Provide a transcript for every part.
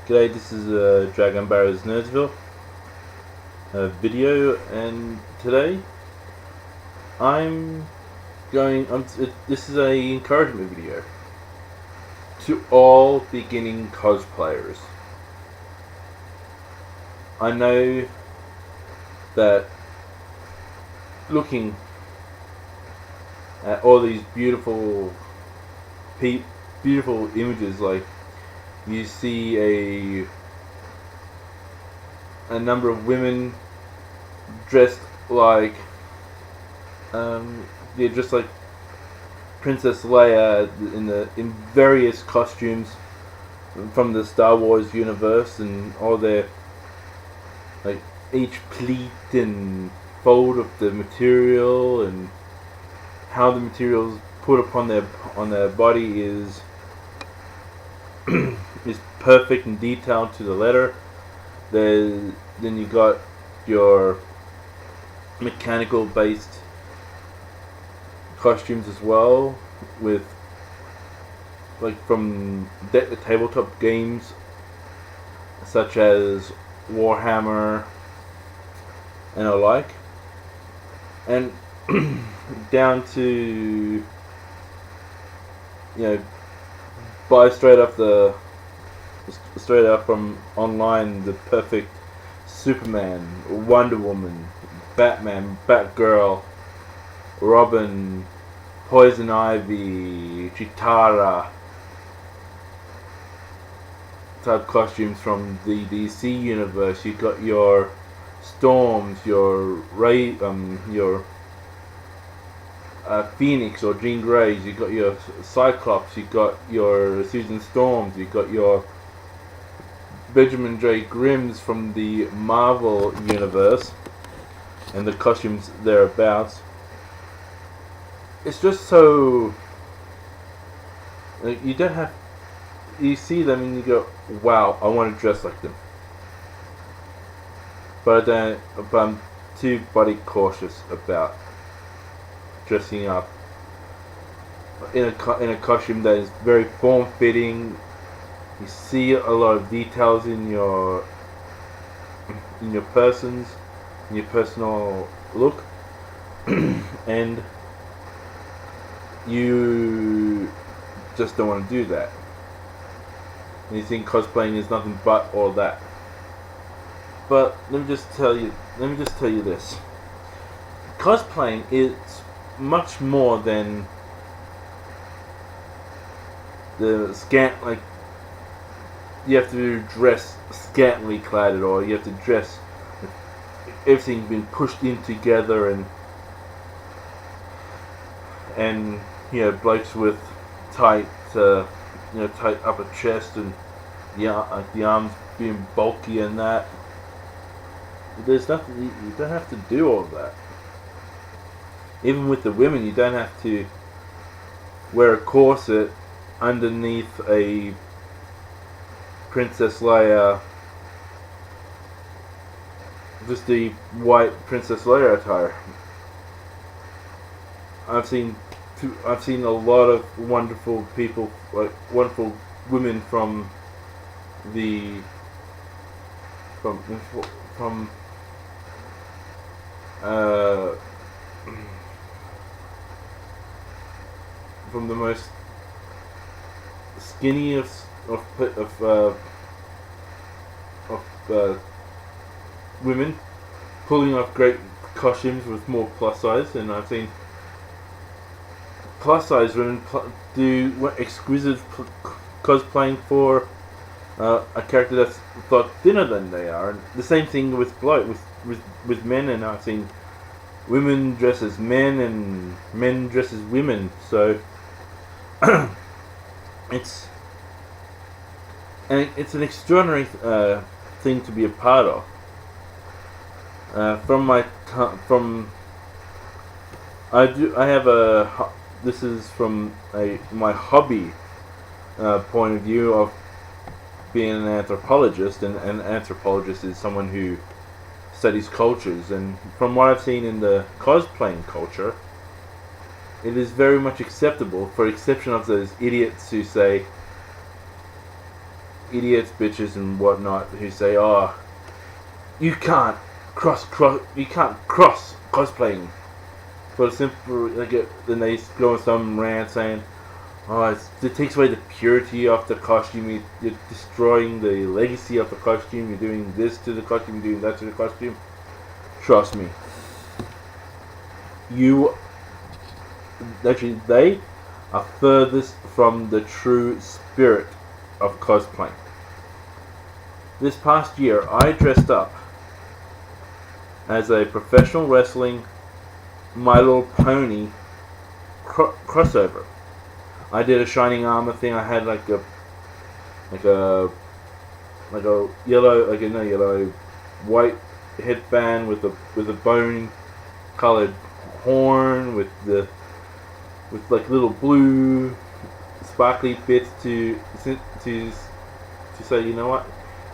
G'day, this is Dragon Barrows Nerdsville video, and today I'm going. This is a encouragement video to all beginning cosplayers. I know that looking at all these beautiful images, like you see a number of women dressed like dressed like Princess Leia in various costumes from the Star Wars universe, and all their, like, each pleat and fold of the material and how the materials put upon their body is is perfect and detailed to the letter. Then you got your mechanical based costumes as well, with, like, from the tabletop games such as Warhammer and alike, and down to, buy straight up from online the perfect Superman, Wonder Woman, Batman, Batgirl, Robin, Poison Ivy, Chitara type costumes from the DC universe. You got your Storms, your Phoenix or Jean Greys, you got your Cyclops, you got your Susan Storms, you got your Benjamin J. Grimms from the Marvel universe, and the costumes thereabouts. It's just so, like, you see them and you go, wow, I want to dress like them. But I'm too body cautious about dressing up in a costume that is very form-fitting. You see a lot of details in your personal look, and you just don't want to do that. And you think cosplaying is nothing but all that. But let me just tell you this: cosplaying is much more than the like, you have to dress scantily clad, or you have to dress with everything being pushed in together, and blokes with tight upper chest, and the arms being bulky and that. There's nothing, you don't have to do all of that. Even with the women, you don't have to wear a corset underneath a Princess Leia, just the white Princess Leia attire. I've seen a lot of wonderful people, like wonderful women from the most skinniest of women pulling off great costumes with more plus size, and I've seen plus size women do exquisite cosplaying for a character that's thought thinner than they are. And the same thing with men, and I've seen women dress as men and men dress as women. So it's an extraordinary thing to be a part of. This is from my hobby point of view of being an anthropologist, and an anthropologist is someone who studies cultures, and from what I've seen in the cosplaying culture, it is very much acceptable, for exception of those idiots who say, idiots, bitches, and whatnot who say, "Oh, you can't cross cosplaying." For the simple, then they go on some rant saying, "Oh, it takes away the purity of the costume. You're destroying the legacy of the costume. You're doing this to the costume. You're doing that to the costume." Trust me. They are furthest from the true spirit of cosplaying. This past year, I dressed up as a professional wrestling My Little Pony crossover. I did a shining armor thing. I had like a yellow, white headband with a bone colored horn with like little blue sparkly bits to say, you know what,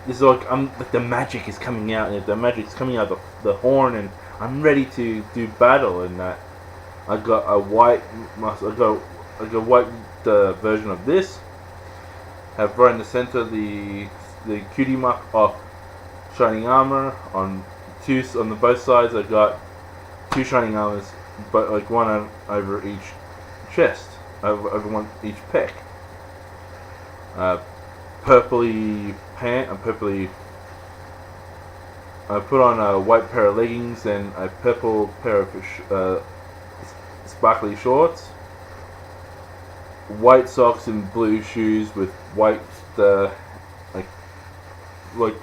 this is like the magic is coming out, and the magic is coming out of the horn, and I'm ready to do battle. And that I got a white version of this. Have right in the center the cutie mark of shining armor on the both sides. I got two shining armors, but like one over each chest, over one each pec. Purpley pant and purpley. I put on a white pair of leggings and a purple pair of sparkly shorts. White socks and blue shoes with white like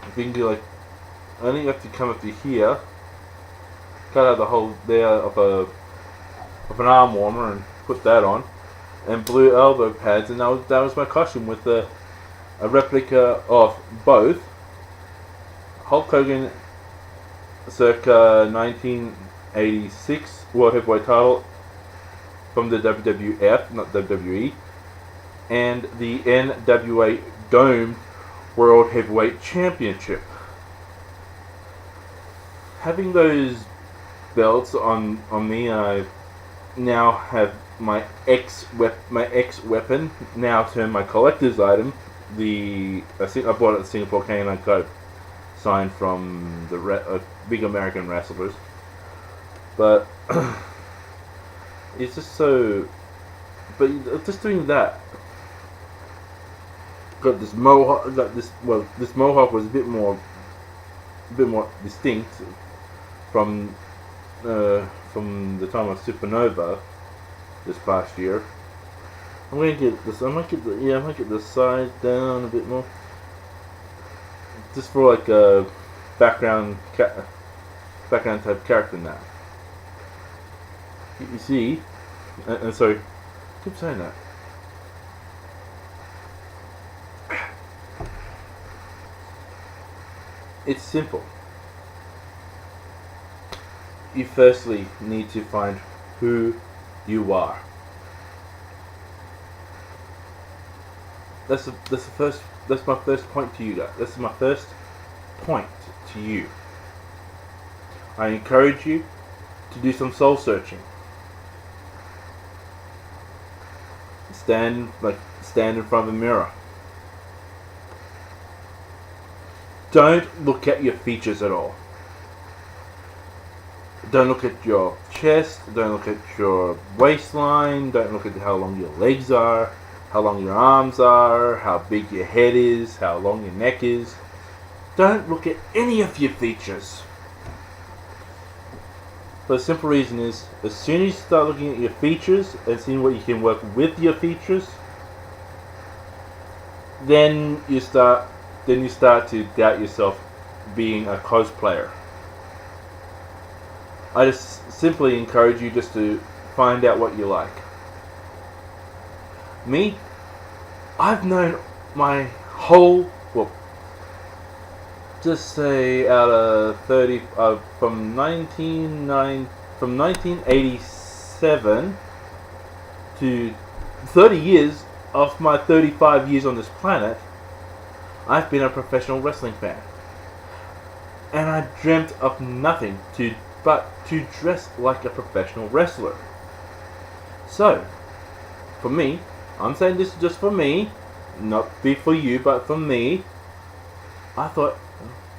I think you have to come up to here, cut out the hole there of an arm warmer and put that on, and blue elbow pads, and that was my costume with a replica of both Hulk Hogan circa 1986 World Heavyweight title from the WWF, not WWE, and the NWA Dome World Heavyweight Championship. Having those belts on me, I now have my ex weapon, now turned my collector's item. I bought it at Singapore K, and I got it signed from the big American wrestlers. But it's just so. But just doing that, got this mohawk. This mohawk was a bit more distinct from the time of Supernova this past year. I might get the sides down a bit more, just for like a background type character now. You see, and sorry, I keep saying that. It's simple. You firstly need to find who you are. That's my first point to you guys. That's my first point to you. I encourage you to do some soul searching. Stand in front of a mirror. Don't look at your features at all. Don't look at your chest, don't look at your waistline, don't look at how long your legs are, how long your arms are, how big your head is, how long your neck is. Don't look at any of your features. For the simple reason is, as soon as you start looking at your features and seeing what you can work with your features, then you start to doubt yourself being a cosplayer. I just simply encourage you just to find out what you like. Me, I've known my whole, just say out of 30, from 1987 to 30 years of my 35 years on this planet, I've been a professional wrestling fan. And I dreamt of nothing but to dress like a professional wrestler. So, for me, I'm saying this just for me, not be for you, but for me, I thought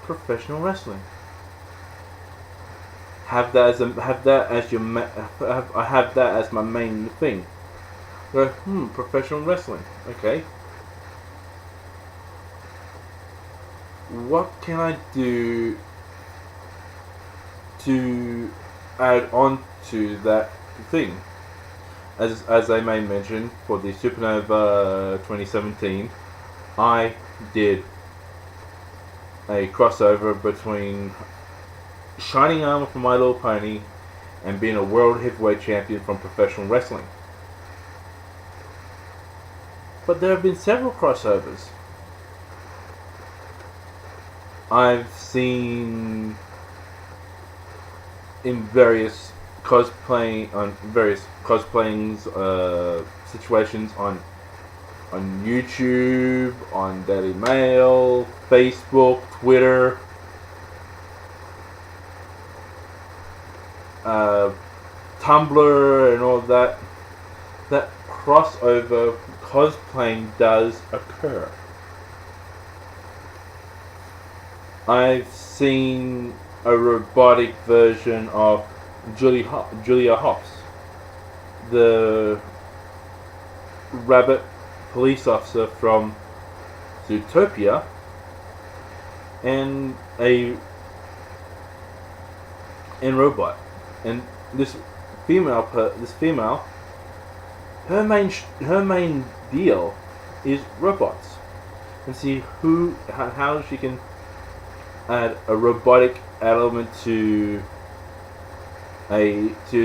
professional wrestling. Have that as your I have that as my main thing. Go, professional wrestling. Okay. What can I do to add on to that thing? As I may mention, for the Supernova 2017, I did a crossover between Shining Armor from My Little Pony and being a world heavyweight champion from professional wrestling. But there have been several crossovers. I've seen in various cosplaying situations on YouTube, on Daily Mail, Facebook, Twitter, Tumblr, and all that. That crossover cosplaying does occur. I've seen a robotic version of Julia Hobbs, the rabbit police officer from Zootopia, and robot, and this female, her main deal is robots, and see how she can add a robotic element to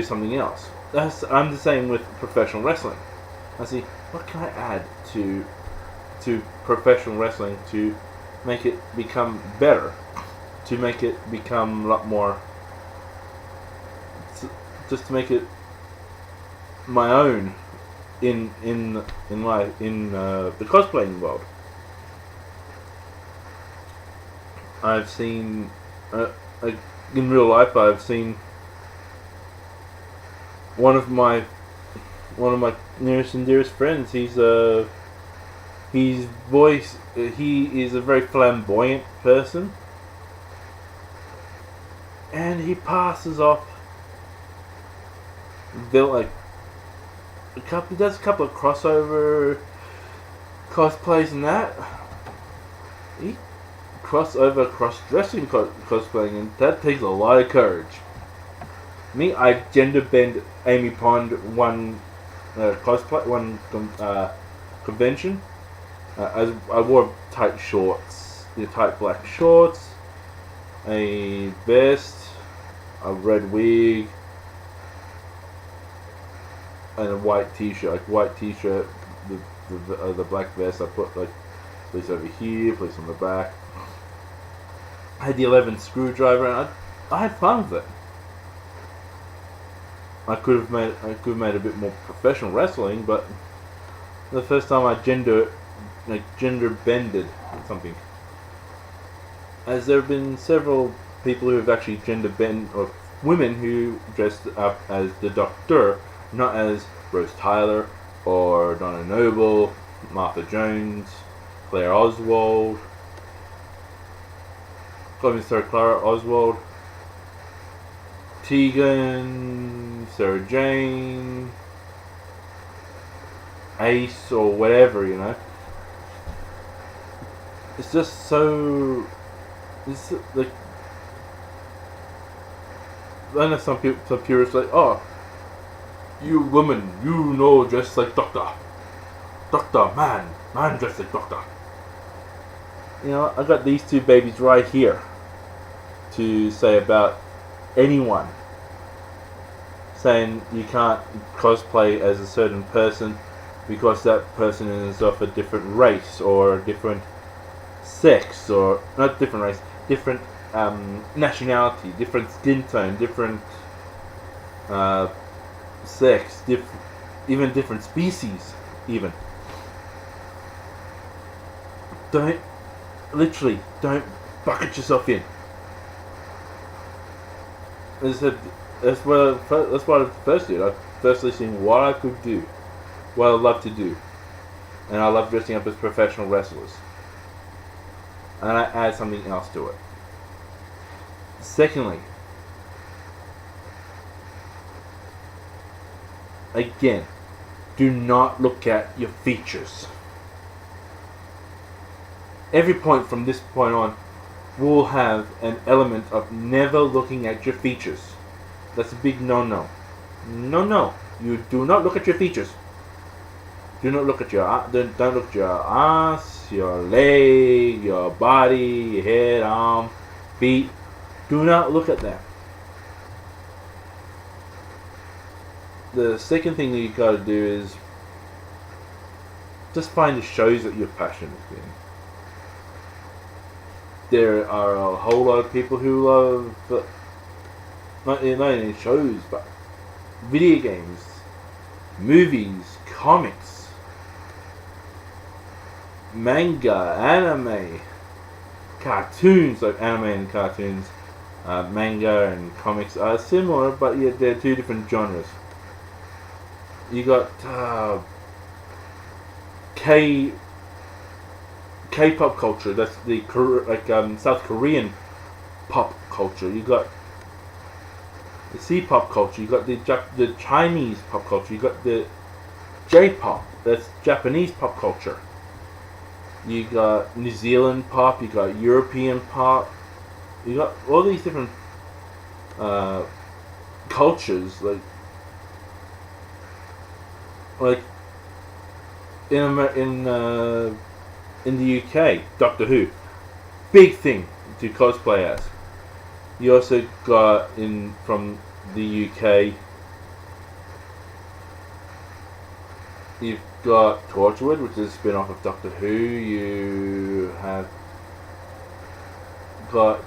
something else. I'm the same with professional wrestling. I see, what can I add to professional wrestling to make it become better, to make it become a lot more, just to make it my own in the cosplaying world. I've seen in real life. I've seen one of my nearest and dearest friends. He is a very flamboyant person, and he passes off. He does a couple of crossover cosplays and that. He cross-dressing cosplaying, and that takes a lot of courage. Me, I gender bend Amy Pond one convention. I wore tight shorts, tight black shorts, a vest, a red wig, and a white t-shirt. The black vest I put place over here, place on the back. I had the 11 screwdriver, and I had fun with it. I could have made a bit more professional wrestling, but the first time I gender bended something. As there have been several people who have actually gender bend, or women who dressed up as the Doctor, not as Rose Tyler or Donna Noble, Martha Jones, Claire Oswald. Clara Oswald, Tegan, Sarah Jane, Ace, or whatever, It's just so. It's like. I know some purists like, oh, you woman, dressed like Doctor, man dressed like Doctor. I got these two babies right here to say about anyone saying you can't cosplay as a certain person because that person is of a different race or different sex, or not different race, different nationality, different skin tone, different sex, even different species, even. Don't bucket yourself in. As I said, that's what I first did. I firstly seen what I could do, what I'd love to do. and I love dressing up as professional wrestlers. And I add something else to it. Secondly, again, do not look at your features. Every point from this point on will have an element of never looking at your features. That's a big no-no. No. You do not look at your features. Do not look at don't look at your ass, your leg, your body, your head, arm, feet. Do not look at that. The second thing that you gotta do is just find the shows that you're passionate in. There are a whole lot of people who love not only shows, but video games, movies, comics, manga, anime, cartoons. Like anime and cartoons, manga and comics are similar, but yet they're two different genres. You got K-pop culture. That's the South Korean pop culture. You got the C-pop culture. You got the Chinese pop culture. You got the J-pop. That's Japanese pop culture. You got New Zealand pop. You got European pop. You got all these different cultures. Like in the UK, Doctor Who, big thing to cosplay as. You also got from the UK. You've got Torchwood, which is a spin-off of Doctor Who. You have got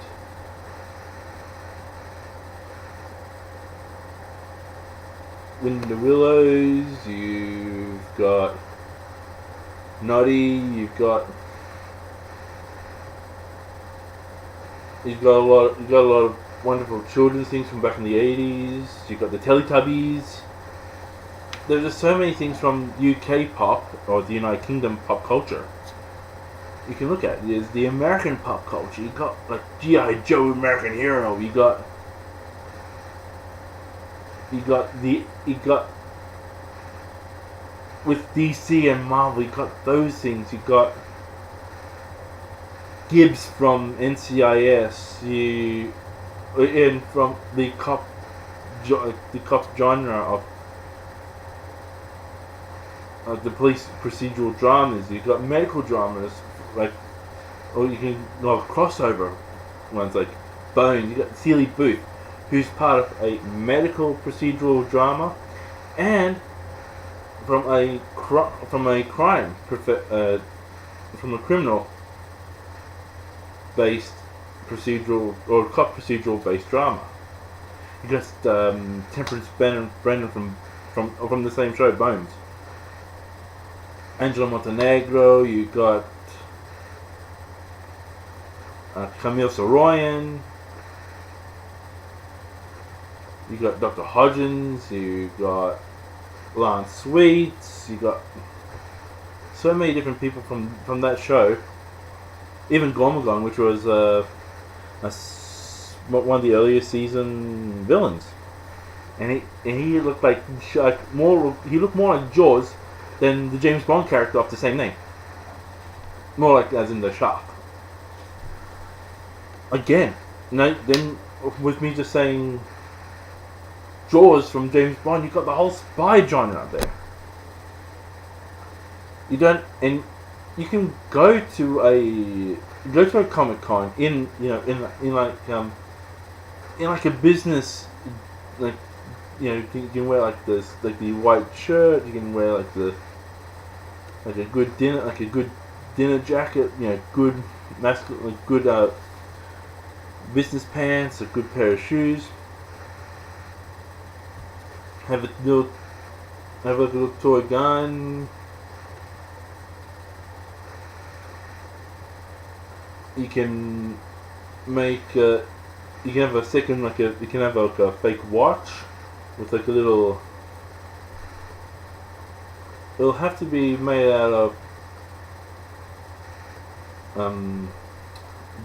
Wind in the Willows. You've got Noddy. You've got a lot of wonderful children's things from back in the 80s. You've got the Teletubbies. There's just so many things from UK pop or the United Kingdom pop culture you can look at. There's the American pop culture. You got like G.I. Joe, American Hero. You got with DC and Marvel. You got those things. You got Gibbs from NCIS. And from the cop genre of the police procedural dramas. You got medical dramas or you can crossover ones like Bones. You got Celie Booth, who's part of a medical procedural drama, and from a criminal based procedural or cop procedural based drama. You got Temperance Brennan from the same show, Bones. Angela Montenegro. You got Camille Soroyan. You got Dr. Hodgins. You got Lance Sweets. You got so many different people from that show. Even Gormagon, which was one of the earlier season villains, and he looked more like Jaws than the James Bond character of the same name. More like as in the shark. Again, then with me just saying Jaws from James Bond, you got the whole spy genre out there. You can go to a Comic-Con in a business, you can wear the white shirt. You can wear a good dinner jacket. Good masculine, good business pants, a good pair of shoes. Have a little toy gun. You can make you can have a second you can have a fake watch with a little. It'll have to be made out of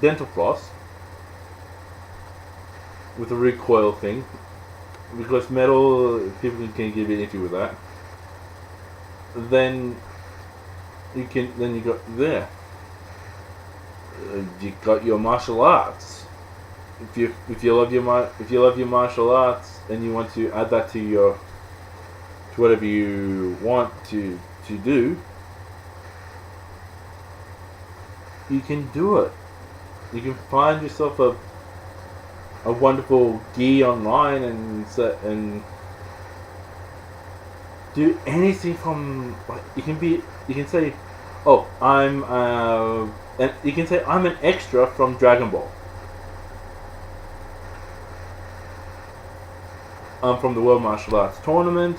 dental floss with a recoil thing, because metal people can get a bit iffy with that. Then you got there. You got your martial arts. If you love your martial arts and you want to add that to whatever you want to do, you can do it. You can find yourself a wonderful gi online and do anything from, like, you can say, oh, and you can say I'm an extra from Dragon Ball. I'm from the World Martial Arts Tournament.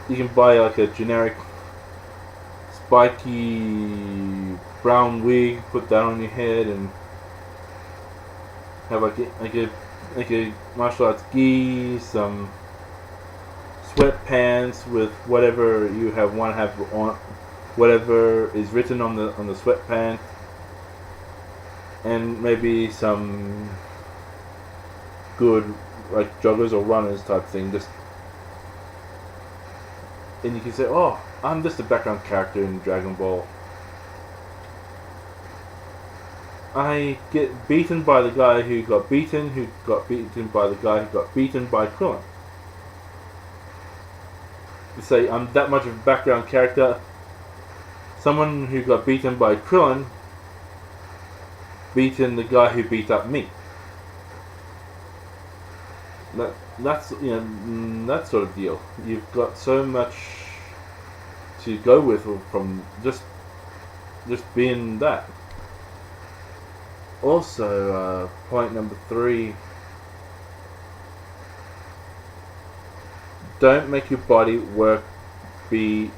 You can buy like a generic spiky brown wig, put that on your head, and have like a martial arts gi, some sweatpants with whatever you want to have on, whatever is written on the sweatpants, and maybe some good like joggers or runners type thing. And you can say, oh, I'm just a background character in Dragon Ball. I get beaten by the guy who got beaten by the guy who got beaten by Krillin. You say, I'm that much of a background character. Someone who got beaten by Krillin beaten the guy who beat up me. That's that sort of deal. You've got so much to go with from just being that. Also, point number 3: don't make your body work the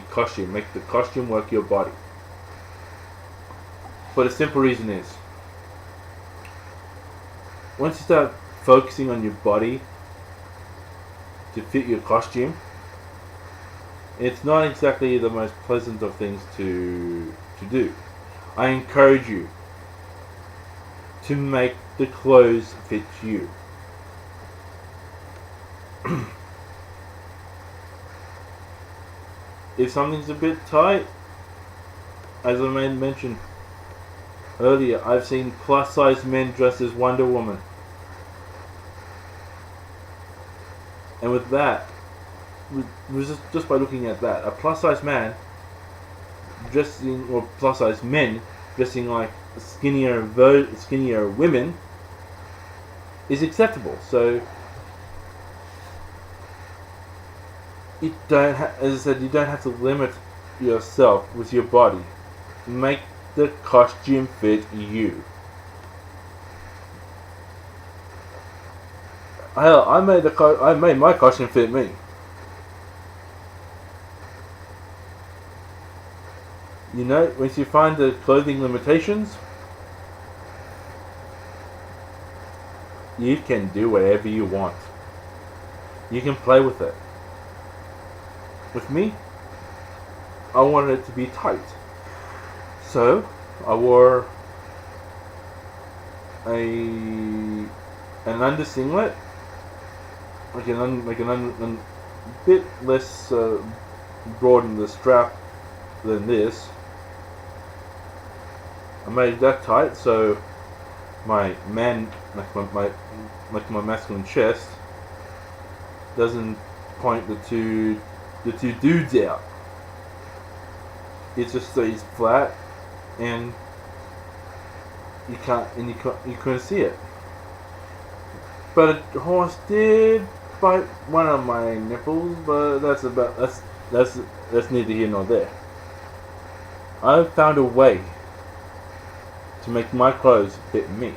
costume. Make the costume work your body. For the simple reason is, once you start focusing on your body to fit your costume, it's not exactly the most pleasant of things to do. I encourage you to make the clothes fit you. If something's a bit tight, as I mentioned earlier, I've seen plus size men dressed as Wonder Woman. And with that, just by looking at that, a plus size man dressing, or plus size men dressing like skinnier women is acceptable. So as I said, you don't have to limit yourself with your body. Make the costume fit you. Hell, I made my costume fit me. You know, once you find the clothing limitations, you can do whatever you want. You can play with it. With me, I wanted it to be tight. So, I wore an under singlet, like a bit less broad in the strap than this. I made that tight so my masculine chest doesn't point the two dudes out. It just stays flat, and you couldn't see it. But a horse did bite one of my nipples, but that's neither here nor there. I found a way to make my clothes fit me.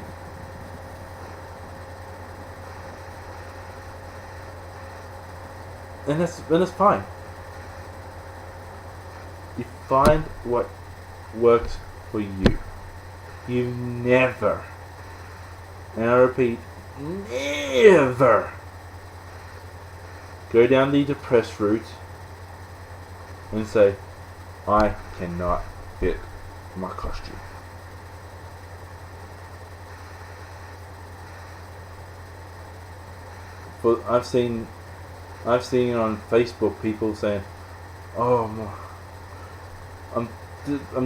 And that's fine. You find what works for you. You never, and I repeat, never go down the depressed route and say, I cannot fit my costume. But I've seen on Facebook people saying, "Oh, I'm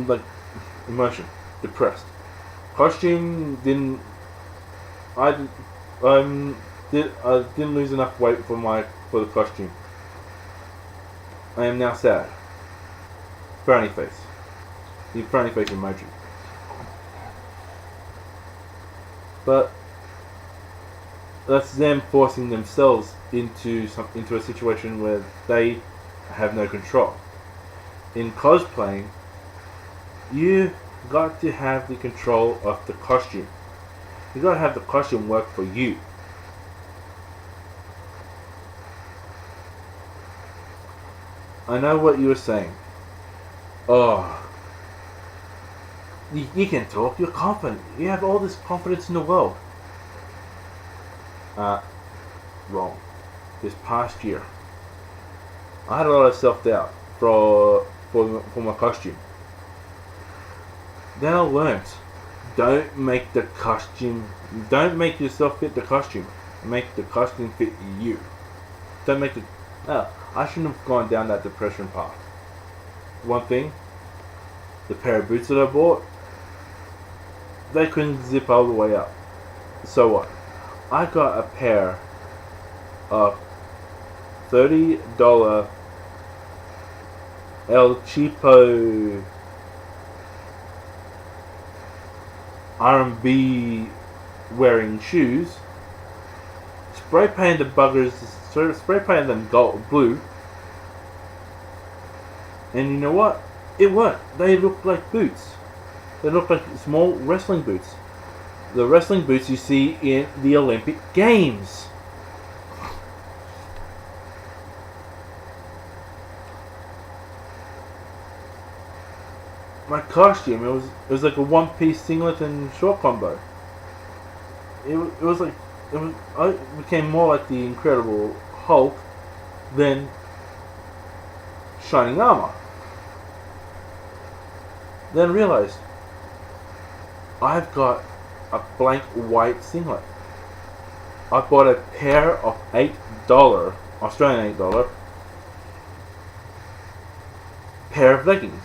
like emotion, depressed. Costume didn't. I didn't lose enough weight for the costume. I am now sad. Frowny face. The frowny face emoji. But that's them forcing themselves into a situation where they have no control. In cosplaying, you got to have the control of the costume. You got to have the costume work for you. I know what you were saying. Oh, you can talk. You're confident. You have all this confidence in the world. Wrong. This past year, I had a lot of self-doubt for my costume. Then I learned, don't make yourself fit the costume. Make the costume fit you. Don't make it. I shouldn't have gone down that depression path. One thing, the pair of boots that I bought, they couldn't zip all the way up. So what? I got a pair of $30 El Cheapo R&B wearing shoes. Spray painted them blue. And you know what? It worked. They looked like boots. They looked like small wrestling boots. The wrestling boots you see in the Olympic Games. My costume, it was like a one-piece singlet and short combo. I became more like the Incredible Hulk than Shining Armor. Then realized I've got a blank white singlet. I bought a pair of Australian $8 pair of leggings.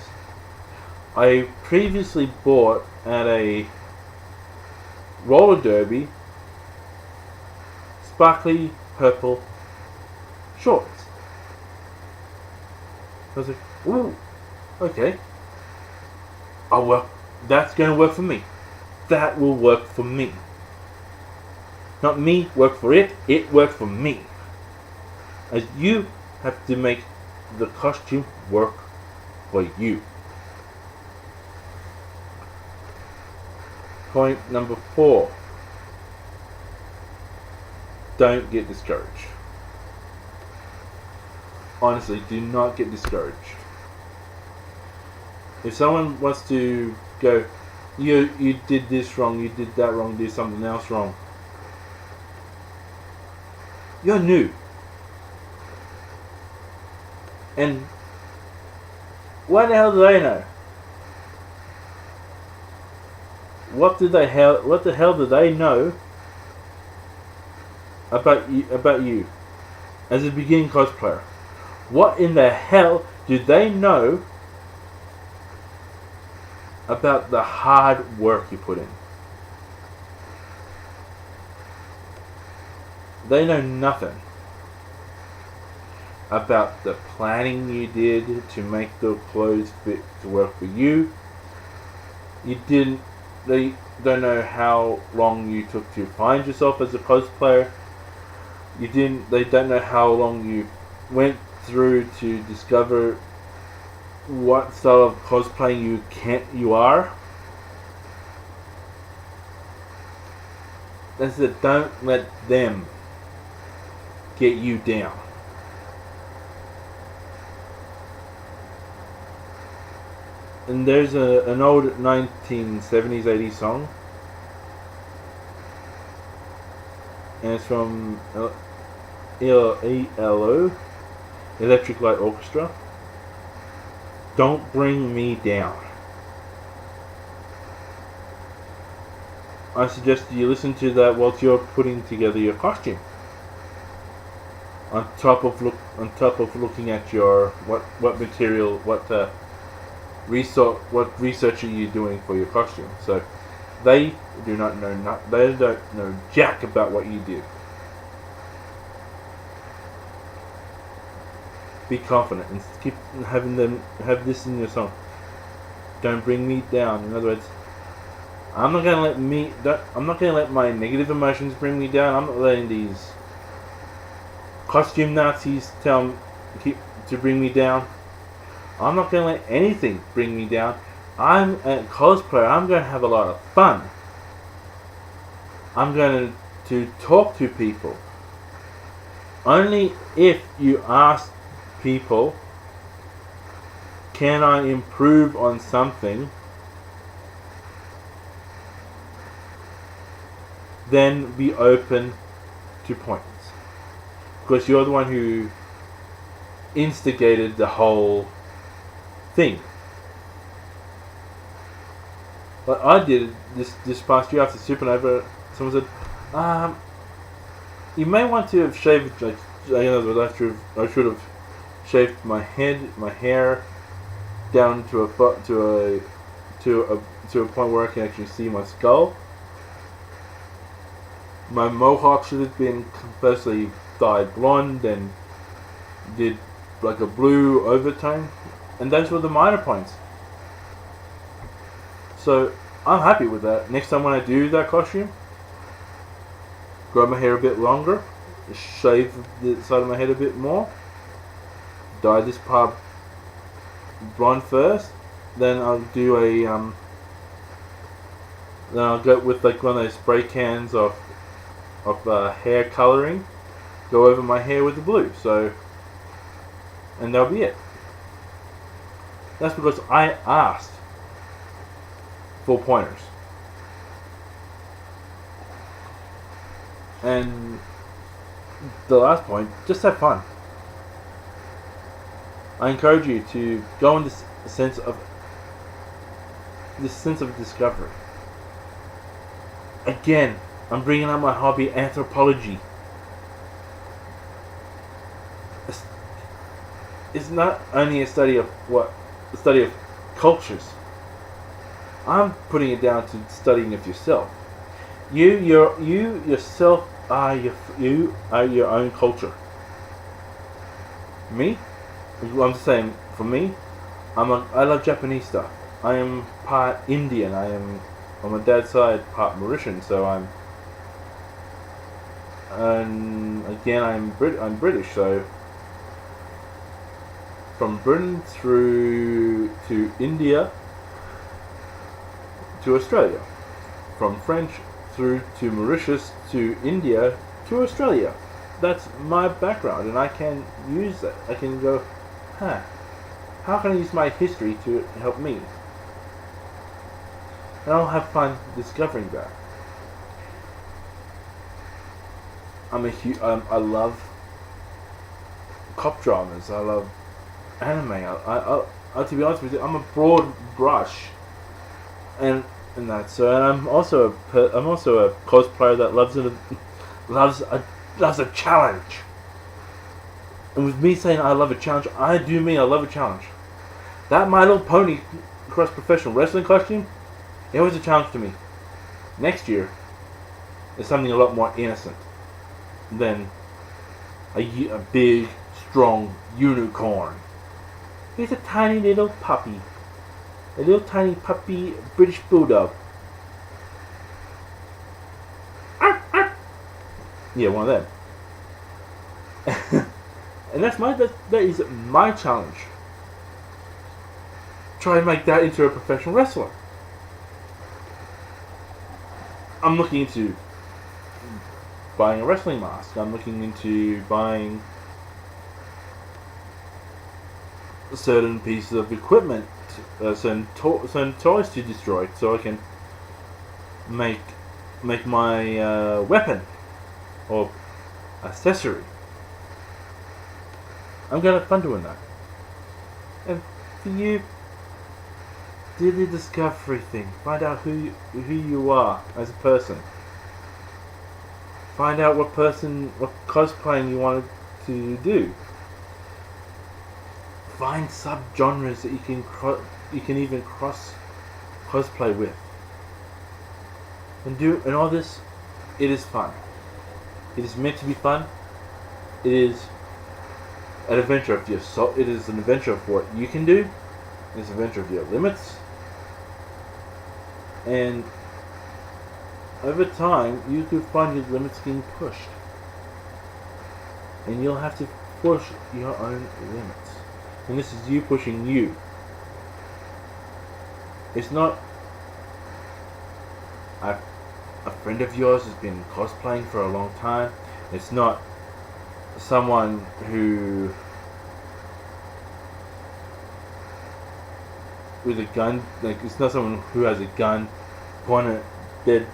I previously bought at a roller derby sparkly purple shorts. I was like, ooh, okay. That's going to work for me. That will work for me. Not me work for it, it worked for me. As you have to make the costume work for you. Point number 4. Don't get discouraged. Honestly, do not get discouraged. If someone wants to go, you did this wrong, you did that wrong, you did something else wrong. You're new. And what the hell do they know? What the hell do they know about you as a beginning cosplayer? What in the hell do they know about the hard work you put in? They know nothing about the planning you did to make the clothes fit to work for you. They don't know how long you took to find yourself as a cosplayer. They don't know how long you went through to discover what style of cosplaying you are. I said, don't let them get you down. And there's an old 1970s, 80s song, and it's from ELO, Electric Light Orchestra, Don't bring me down. I suggest you listen to that whilst you're putting together your costume. On top of looking at your what material, what research are you doing for your costume. So they don't know jack about what you do. Be confident and keep having them have this in your song. Don't bring me down. In other words, I'm not gonna let my negative emotions bring me down. I'm not letting these costume Nazis to bring me down. I'm not gonna let anything bring me down. I'm a cosplayer. I'm gonna have a lot of fun. I'm going to talk to people. Only if you ask people, can I improve on something, then be open to points. Because you're the one who instigated the whole thing. Like I did this past year after Supernova, someone said, you may want to have shaved, like, I should have shaved my hair down to a point where I can actually see my skull. My mohawk should have been firstly dyed blonde and did like a blue overtone, and those were the minor points. So I'm happy with that. Next time when I do that costume, grow my hair a bit longer, shave the side of my head a bit more, dye this part blonde first, then I'll do then I'll go with like one of those spray cans of hair coloring, go over my hair with the blue. So, and that'll be it. That's because I asked for pointers. And the last point, just have fun. I encourage you to go in this sense of discovery. Again, I'm bringing up my hobby, anthropology. It's not only a study of cultures. I'm putting it down to studying of yourself. You yourself are your own culture. Me, I'm just saying. For me, I love Japanese stuff. I am part Indian. On my dad's side part Mauritian. So I'm British. So from Britain through to India to Australia, from French through to Mauritius to India to Australia. That's my background, and I can use that. I can go, how can I use my history to help me? And I'll have fun discovering that. I love cop dramas. I love anime. I to be honest with you, I'm a broad brush, and that. So, and I'm also a cosplayer that loves a challenge. And with me saying I love a challenge, I do mean I love a challenge. That My Little Pony cross professional wrestling costume, it was a challenge to me. Next year is something a lot more innocent than a big, strong unicorn. He's a tiny little puppy. A little tiny puppy British bulldog. Yeah, one of them. And that is my challenge. Try and make that into a professional wrestler. I'm looking into buying a wrestling mask. I'm looking into buying certain pieces of equipment, certain toys to destroy, so I can make my weapon or accessory. I'm gonna have fun doing that. And for you, do the discovery thing. Find out who you are as a person. Find out what cosplaying you want to do. Find sub-genres that you can even cross cosplay with. And all this, it is fun. It is meant to be fun. It is an adventure of your soul. It is an adventure of what you can do. It is an adventure of your limits. And over time, you could find your limits being pushed. And you'll have to push your own limits. And this is you pushing you. It's not a friend of yours has been cosplaying for a long time. It's not someone who with a gun, like it's not someone who has a gun pointed dead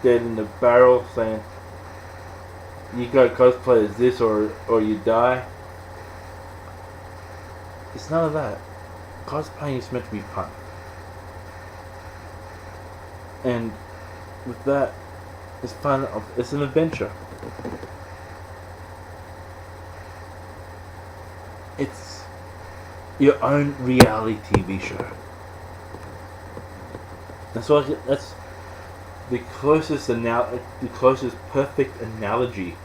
in the barrel saying you go cosplay as this or you die. It's none of that. Cosplaying is meant to be fun. And with that, it's fun. It's an adventure. It's your own reality TV show. That's the closest perfect analogy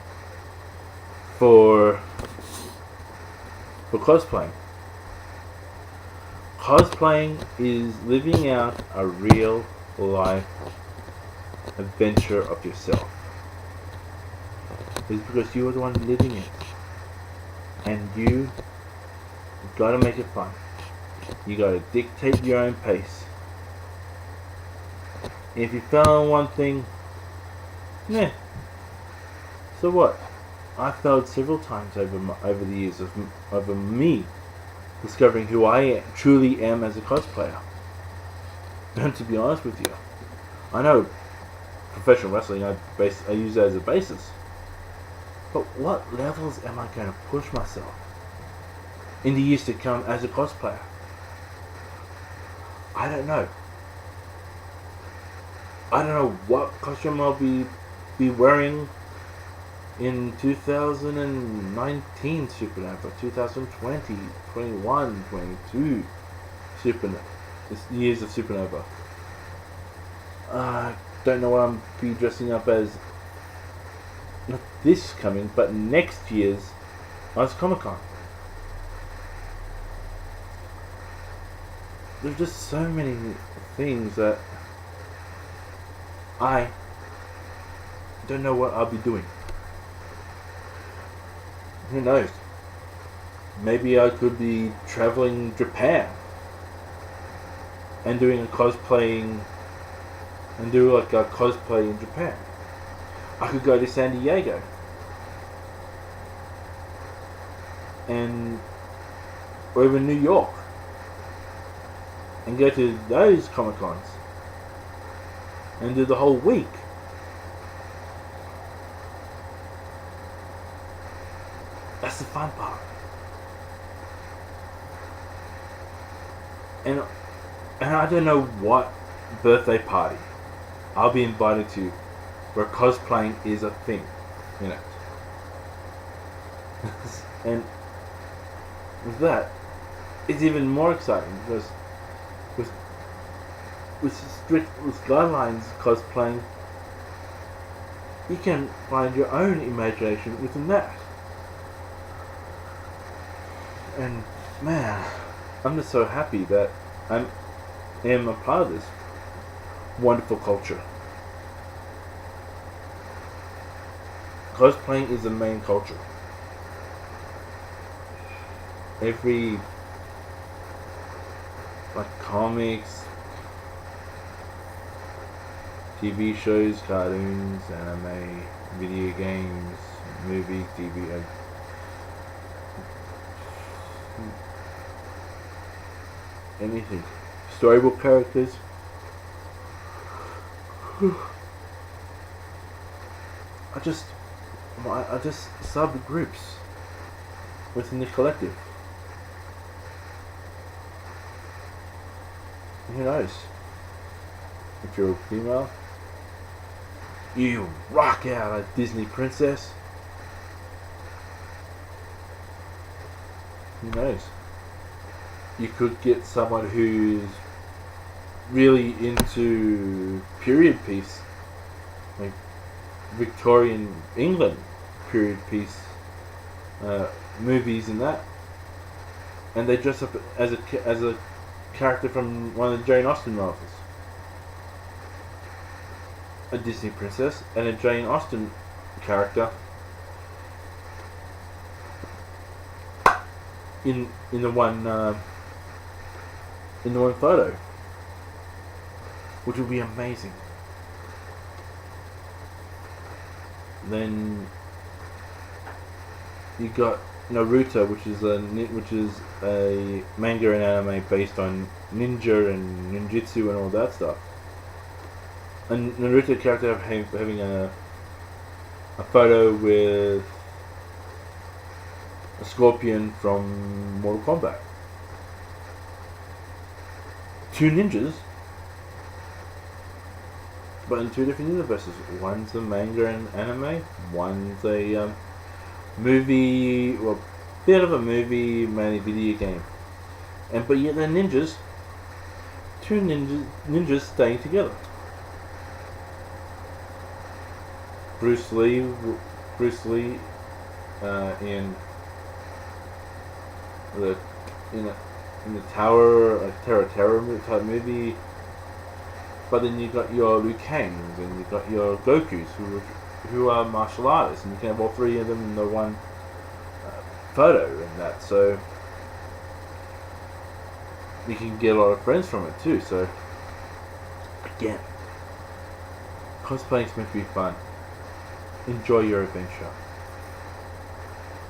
for cosplaying. Cosplaying is living out a real life adventure of yourself. It's because you are the one living it. And you gotta make it fun. You gotta dictate your own pace. If you fail on one thing, so what? I failed several times over the years of me discovering who I truly am as a cosplayer. And to be honest with you, I know professional wrestling, I use that as a basis. But what levels am I going to push myself in the years to come as a cosplayer? I don't know. I don't know what costume I'll be wearing in 2019 Supernova, 2020, 21, 22 Supernova. This years of Supernova. Don't know what I'm be dressing up as. Not this coming, but next year's Ice Comic Con. There's just so many things that I don't know what I'll be doing. Who knows? Maybe I could be traveling Japan and doing a cosplay in Japan. I could go to San Diego or even New York and go to those Comic Cons and do the whole week. That's the fun part. And I don't know what birthday party I'll be invited to where cosplaying is a thing, you know. And with that, it's even more exciting because with guidelines cosplaying, you can find your own imagination within that. And man, I'm just so happy that I am a part of this wonderful culture. Cosplaying is the main culture. Every comics, TV shows, cartoons, anime, video games, movies, TV, anything. Storybook characters. I just subgroups within the collective. who knows? If you're a female, you rock out a Disney princess. Who knows? You could get someone who's really into period piece, like Victorian England period piece movies and that, and they dress up as a character from one of the Jane Austen novels. A Disney princess and a Jane Austen character in the one photo, which would be amazing. Then you got Naruto, which is a manga and anime based on ninja and ninjutsu and all that stuff. And Naruto character having a photo with a scorpion from Mortal Kombat. Two ninjas, but in two different universes. One's a manga and anime, one's a movie, well, bit of a movie, mainly video game. But yet they're ninjas. Two ninjas staying together. Bruce Lee in the Tower, a Terror type movie. But then you got your Liu Kangs and you got your Gokus who are martial artists, and you can have all three of them in the one photo and that. So you can get a lot of friends from it too. So again, cosplaying is meant to be fun. Enjoy your adventure.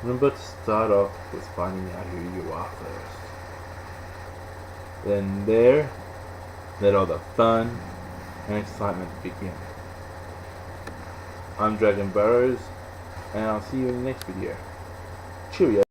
Remember to start off with finding out who you are first. Then let all the fun and excitement begin. I'm Dragon Burrows, and I'll see you in the next video. Cheerio.